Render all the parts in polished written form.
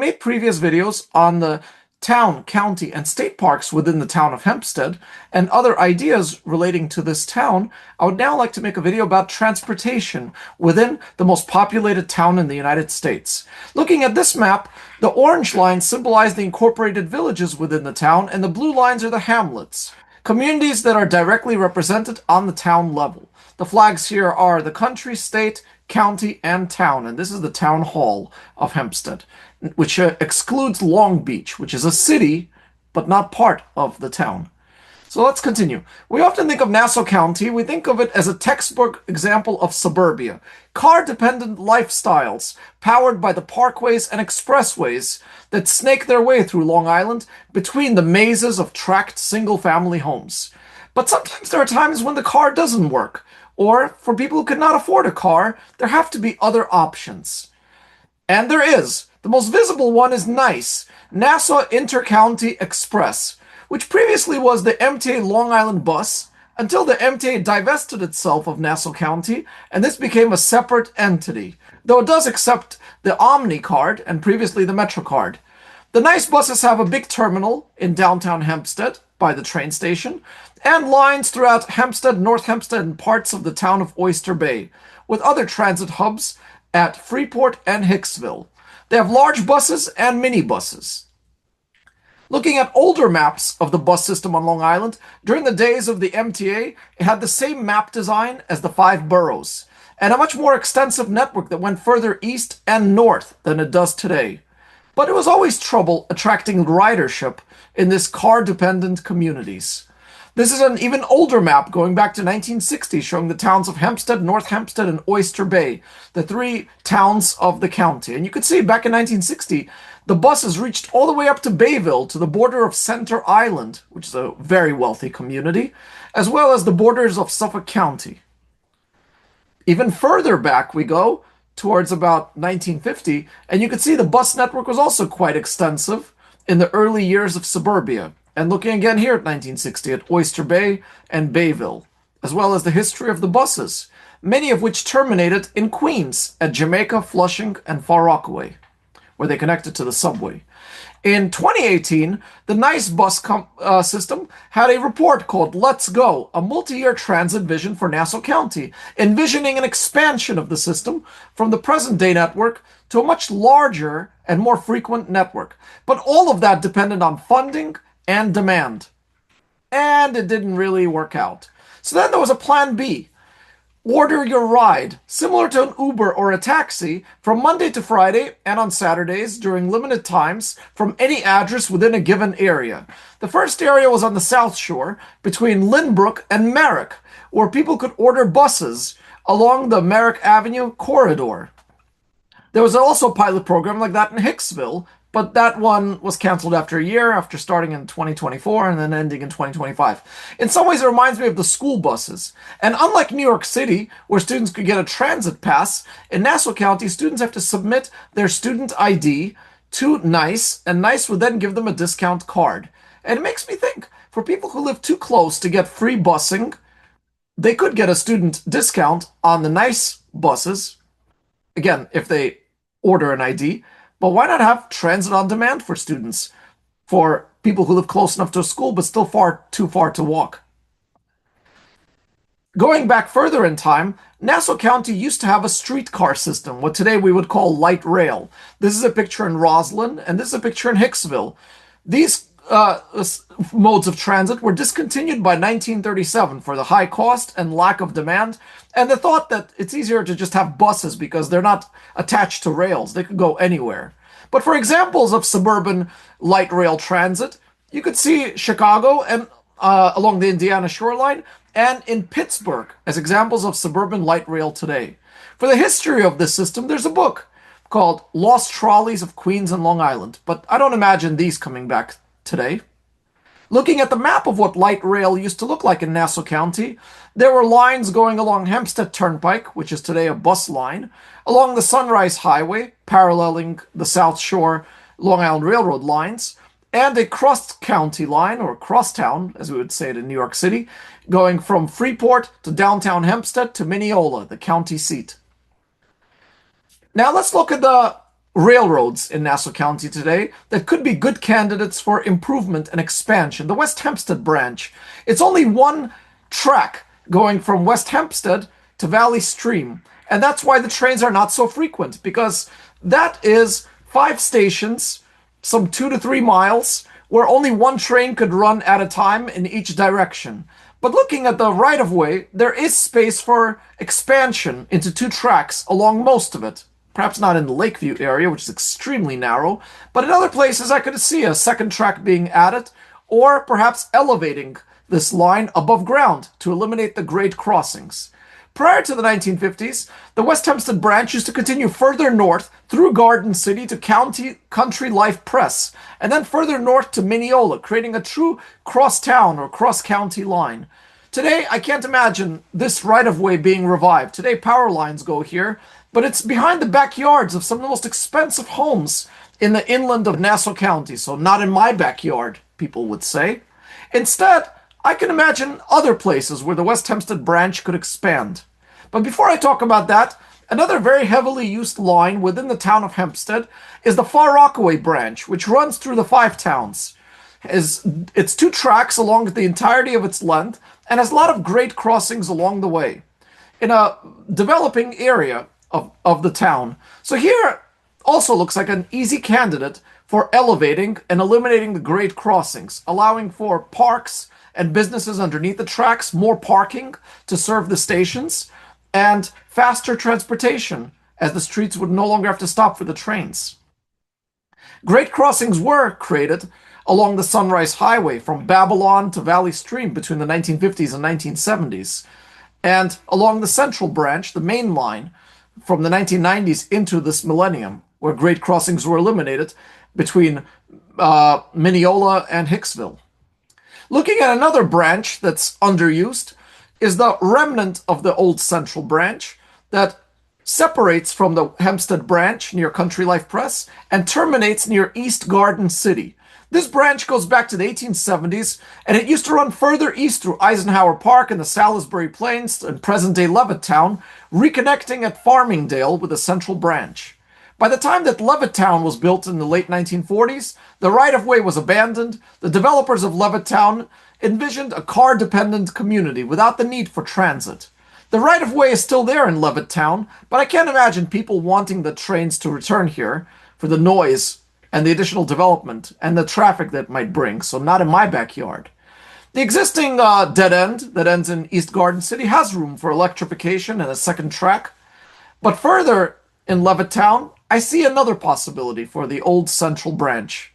made previous videos on the town, county, and state parks within the town of Hempstead and other ideas relating to this town, I would now like to make a video about transportation within the most populated town in the United States. Looking at this map, the orange lines symbolize the incorporated villages within the town, and the blue lines are the hamlets, communities that are directly represented on the town level. The flags here are the country, state, county, and town, and this is the town hall of Hempstead, which excludes Long Beach, which is a city, but not part of the town. So let's continue. We often think of Nassau County, we think of it as a textbook example of suburbia. Car-dependent lifestyles, powered by the parkways and expressways that snake their way through Long Island between the mazes of tracked single-family homes. But sometimes there are times when the car doesn't work, or for people who cannot afford a car, there have to be other options. And there is. The most visible one is NICE, Nassau Intercounty Express, which previously was the MTA Long Island bus until the MTA divested itself of Nassau County, and this became a separate entity, though it does accept the Omni card and previously the Metro card. The NICE buses have a big terminal in downtown Hempstead by the train station, and lines throughout Hempstead, North Hempstead, and parts of the town of Oyster Bay, with other transit hubs at Freeport and Hicksville. They have large buses and minibuses. Looking at older maps of the bus system on Long Island, during the days of the MTA, it had the same map design as the 5 boroughs, and a much more extensive network that went further east and north than it does today. But it was always trouble attracting ridership in this car-dependent communities. This is an even older map going back to 1960, showing the towns of Hempstead, North Hempstead, and Oyster Bay, the 3 towns of the county. And you could see back in 1960, the buses reached all the way up to Bayville, to the border of Center Island, which is a very wealthy community, as well as the borders of Suffolk County. Even further back we go, towards about 1950, and you could see the bus network was also quite extensive in the early years of suburbia. And looking again here at 1960 at Oyster Bay and Bayville, as well as the history of the buses, many of which terminated in Queens at Jamaica, Flushing, and Far Rockaway, where they connected to the subway. In 2018, the NICE bus system had a report called Let's Go, a multi-year transit vision for Nassau County, envisioning an expansion of the system from the present-day network to a much larger and more frequent network. But all of that depended on funding and demand. And it didn't really work out. So then there was a plan B. Order your ride, similar to an Uber or a taxi, from Monday to Friday and on Saturdays during limited times from any address within a given area. The first area was on the South Shore, between Lynbrook and Merrick, where people could order buses along the Merrick Avenue corridor. There was also a pilot program like that in Hicksville, but that one was canceled after a year, after starting in 2024 and then ending in 2025. In some ways, it reminds me of the school buses. And unlike New York City, where students could get a transit pass, in Nassau County, students have to submit their student ID to NICE, and NICE would then give them a discount card. And it makes me think, for people who live too close to get free busing, they could get a student discount on the NICE buses, again, if they order an ID. But why not have transit on demand for students, for people who live close enough to a school but still too far to walk? Going back further in time, Nassau County used to have a streetcar system, what today we would call light rail. This is a picture in Roslyn, and this is a picture in Hicksville. These modes of transit were discontinued by 1937 for the high cost and lack of demand, and the thought that it's easier to just have buses because they're not attached to rails. They could go anywhere. But for examples of suburban light rail transit, you could see Chicago and along the Indiana shoreline, and in Pittsburgh as examples of suburban light rail today. For the history of this system, there's a book called Lost Trolleys of Queens and Long Island, but I don't imagine these coming back today. Looking at the map of what light rail used to look like in Nassau County, there were lines going along Hempstead Turnpike, which is today a bus line, along the Sunrise Highway, paralleling the South Shore Long Island Railroad lines, and a cross-county line, or crosstown, as we would say it in New York City, going from Freeport to downtown Hempstead to Mineola, the county seat. Now let's look at the railroads in Nassau County today that could be good candidates for improvement and expansion. The West Hempstead branch, it's only one track going from West Hempstead to Valley Stream. And that's why the trains are not so frequent, because that is 5 stations, some 2 to 3 miles, where only one train could run at a time in each direction. But looking at the right of way, there is space for expansion into 2 tracks along most of it. Perhaps not in the Lakeview area, which is extremely narrow, but in other places I could see a second track being added, or perhaps elevating this line above ground to eliminate the grade crossings. Prior to the 1950s, the West Hempstead branch used to continue further north through Garden City to Country Life Press, and then further north to Mineola, creating a true cross-town or cross-county line. Today, I can't imagine this right-of-way being revived. Today, power lines go here, but it's behind the backyards of some of the most expensive homes in the inland of Nassau County, so not in my backyard, people would say. Instead, I can imagine other places where the West Hempstead branch could expand. But before I talk about that, another very heavily used line within the town of Hempstead is the Far Rockaway branch, which runs through the 5 towns. It's 2 tracks along the entirety of its length and has a lot of grade crossings along the way in a developing area of the town. So here also looks like an easy candidate for elevating and eliminating the grade crossings, allowing for parks and businesses underneath the tracks, more parking to serve the stations, and faster transportation, as the streets would no longer have to stop for the trains. Grade crossings were created along the Sunrise Highway from Babylon to Valley Stream between the 1950s and 1970s, and along the Central Branch, the main line, from the 1990s into this millennium, where grade crossings were eliminated between Mineola and Hicksville. Looking at another branch that's underused is the remnant of the old Central Branch that separates from the Hempstead branch near Country Life Press and terminates near East Garden City. This branch goes back to the 1870s, and it used to run further east through Eisenhower Park and the Salisbury Plains and present-day Levittown, reconnecting at Farmingdale with the Central Branch. By the time that Levittown was built in the late 1940s, the right-of-way was abandoned. The developers of Levittown envisioned a car-dependent community without the need for transit. The right-of-way is still there in Levittown, but I can't imagine people wanting the trains to return here for the noise and the additional development and the traffic that might bring, so not in my backyard. The existing dead end that ends in East Garden City has room for electrification and a second track, but further in Levittown, I see another possibility for the old Central Branch.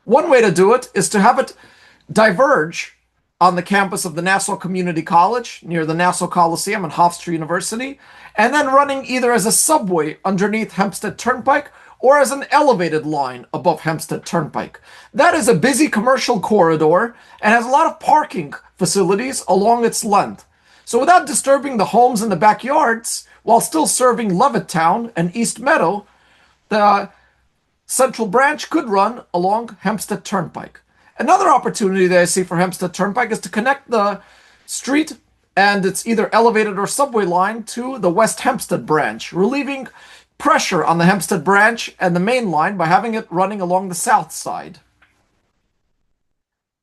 One way to do it is to have it diverge on the campus of the Nassau Community College near the Nassau Coliseum and Hofstra University, and then running either as a subway underneath Hempstead Turnpike or as an elevated line above Hempstead Turnpike. That is a busy commercial corridor and has a lot of parking facilities along its length. So without disturbing the homes in the backyards, while still serving Levittown and East Meadow, the Central Branch could run along Hempstead Turnpike. Another opportunity that I see for Hempstead Turnpike is to connect the street and its either elevated or subway line to the West Hempstead Branch, relieving pressure on the Hempstead Branch and the main line by having it running along the south side.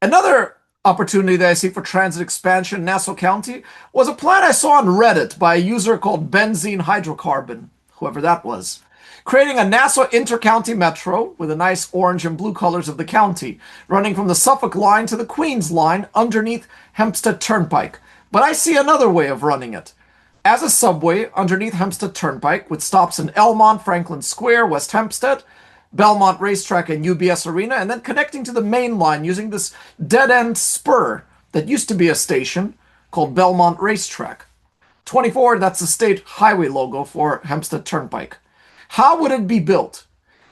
Another opportunity that I see for transit expansion in Nassau County was a plan I saw on Reddit by a user called Benzene Hydrocarbon, whoever that was, creating a Nassau inter-county metro with the nice orange and blue colors of the county, running from the Suffolk line to the Queens line underneath Hempstead Turnpike. But I see another way of running it. As a subway underneath Hempstead Turnpike, with stops in Elmont, Franklin Square, West Hempstead, Belmont Racetrack, and UBS Arena, and then connecting to the main line using this dead-end spur that used to be a station called Belmont Racetrack. 24, that's the state highway logo for Hempstead Turnpike. How would it be built?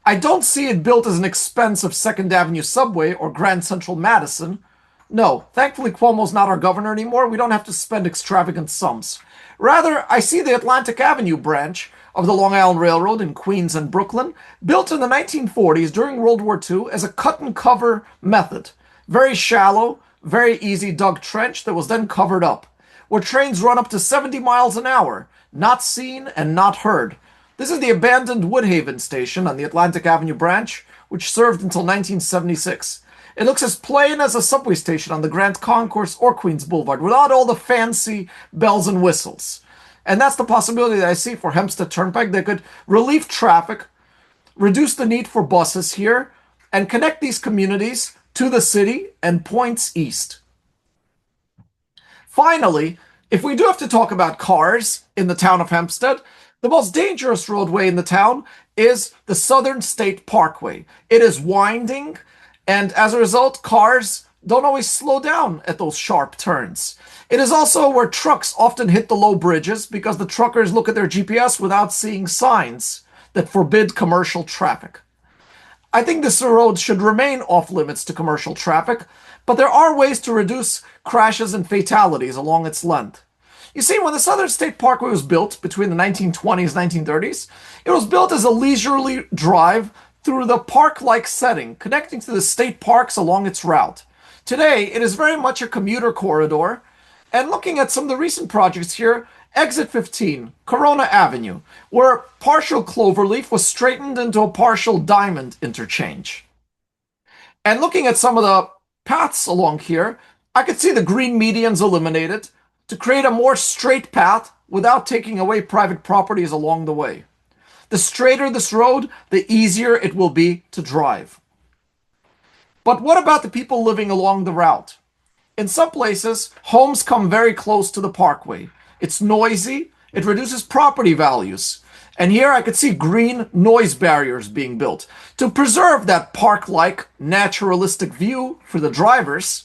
I don't see it built as an expensive 2nd Avenue subway or Grand Central Madison. No, thankfully Cuomo's not our governor anymore. We don't have to spend extravagant sums. Rather, I see the Atlantic Avenue branch of the Long Island Railroad in Queens and Brooklyn, built in the 1940s during World War II as a cut-and-cover method. Very shallow, very easy dug trench that was then covered up, where trains run up to 70 miles an hour, not seen and not heard. This is the abandoned Woodhaven station on the Atlantic Avenue branch, which served until 1976. It looks as plain as a subway station on the Grand Concourse or Queens Boulevard, without all the fancy bells and whistles. And that's the possibility that I see for Hempstead Turnpike. They could relieve traffic, reduce the need for buses here, and connect these communities to the city and points east. Finally, if we do have to talk about cars in the town of Hempstead, the most dangerous roadway in the town is the Southern State Parkway. It is winding, and as a result, cars don't always slow down at those sharp turns. It is also where trucks often hit the low bridges because the truckers look at their GPS without seeing signs that forbid commercial traffic. I think this road should remain off limits to commercial traffic, but there are ways to reduce crashes and fatalities along its length. You see, when the Southern State Parkway was built between the 1920s and 1930s, it was built as a leisurely drive through the park-like setting, connecting to the state parks along its route. Today, it is very much a commuter corridor, and looking at some of the recent projects here, Exit 15, Corona Avenue, where partial cloverleaf was straightened into a partial diamond interchange. And looking at some of the paths along here, I could see the green medians eliminated to create a more straight path without taking away private properties along the way. The straighter this road, the easier it will be to drive. But what about the people living along the route? In some places, homes come very close to the parkway. It's noisy, it reduces property values. And here I could see green noise barriers being built to preserve that park-like naturalistic view for the drivers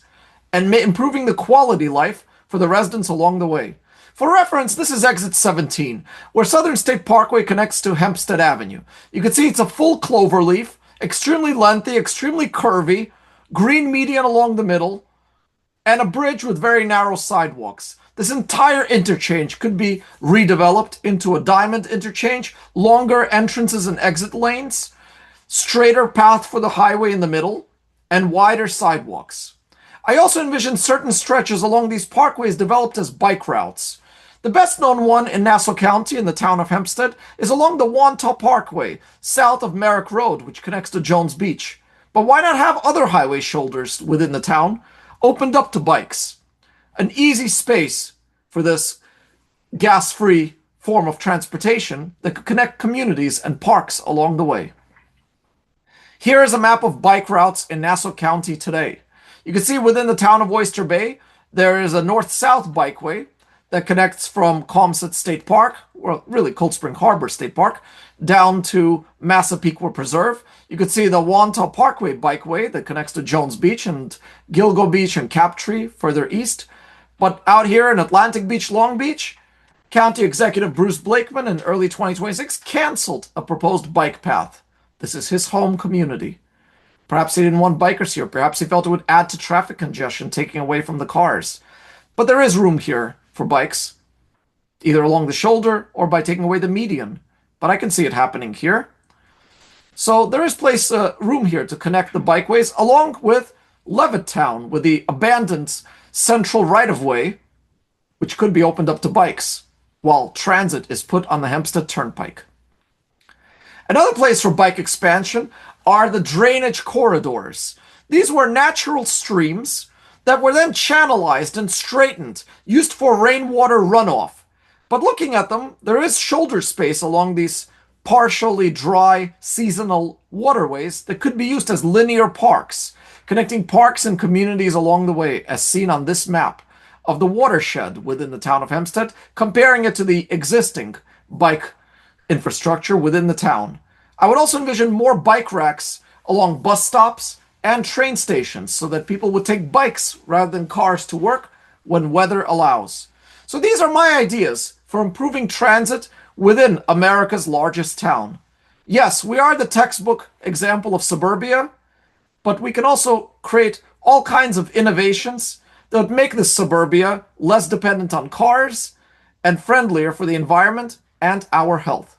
and improving the quality life for the residents along the way. For reference, this is exit 17, where Southern State Parkway connects to Hempstead Avenue. You can see it's a full cloverleaf, extremely lengthy, extremely curvy, green median along the middle, and a bridge with very narrow sidewalks. This entire interchange could be redeveloped into a diamond interchange, longer entrances and exit lanes, straighter path for the highway in the middle, and wider sidewalks. I also envision certain stretches along these parkways developed as bike routes. The best known one in Nassau County in the town of Hempstead is along the Wantagh Parkway, south of Merrick Road, which connects to Jones Beach. But why not have other highway shoulders within the town opened up to bikes? An easy space for this gas-free form of transportation that could connect communities and parks along the way. Here is a map of bike routes in Nassau County today. You can see within the town of Oyster Bay, there is a north-south bikeway that connects from Comset State Park, or really Cold Spring Harbor State Park, down to Massapequa Preserve. You can see the Wantagh Parkway bikeway that connects to Jones Beach and Gilgo Beach and Captree further east. But out here in Atlantic Beach, Long Beach, County Executive Bruce Blakeman in early 2026 canceled a proposed bike path. This is his home community. Perhaps he didn't want bikers here. Perhaps he felt it would add to traffic congestion, taking away from the cars. But there is room here for bikes, either along the shoulder or by taking away the median. But I can see it happening here. So there is room here to connect the bikeways along with Levittown, with the abandoned central right-of-way, which could be opened up to bikes, while transit is put on the Hempstead Turnpike. Another place for bike expansion are the drainage corridors. These were natural streams that were then channelized and straightened, used for rainwater runoff. But looking at them, there is shoulder space along these partially dry seasonal waterways that could be used as linear parks, connecting parks and communities along the way, as seen on this map of the watershed within the town of Hempstead, comparing it to the existing bike infrastructure within the town. I would also envision more bike racks along bus stops and train stations so that people would take bikes rather than cars to work when weather allows. So these are my ideas for improving transit within America's largest town. Yes, we are the textbook example of suburbia, but we can also create all kinds of innovations that would make this suburbia less dependent on cars and friendlier for the environment and our health.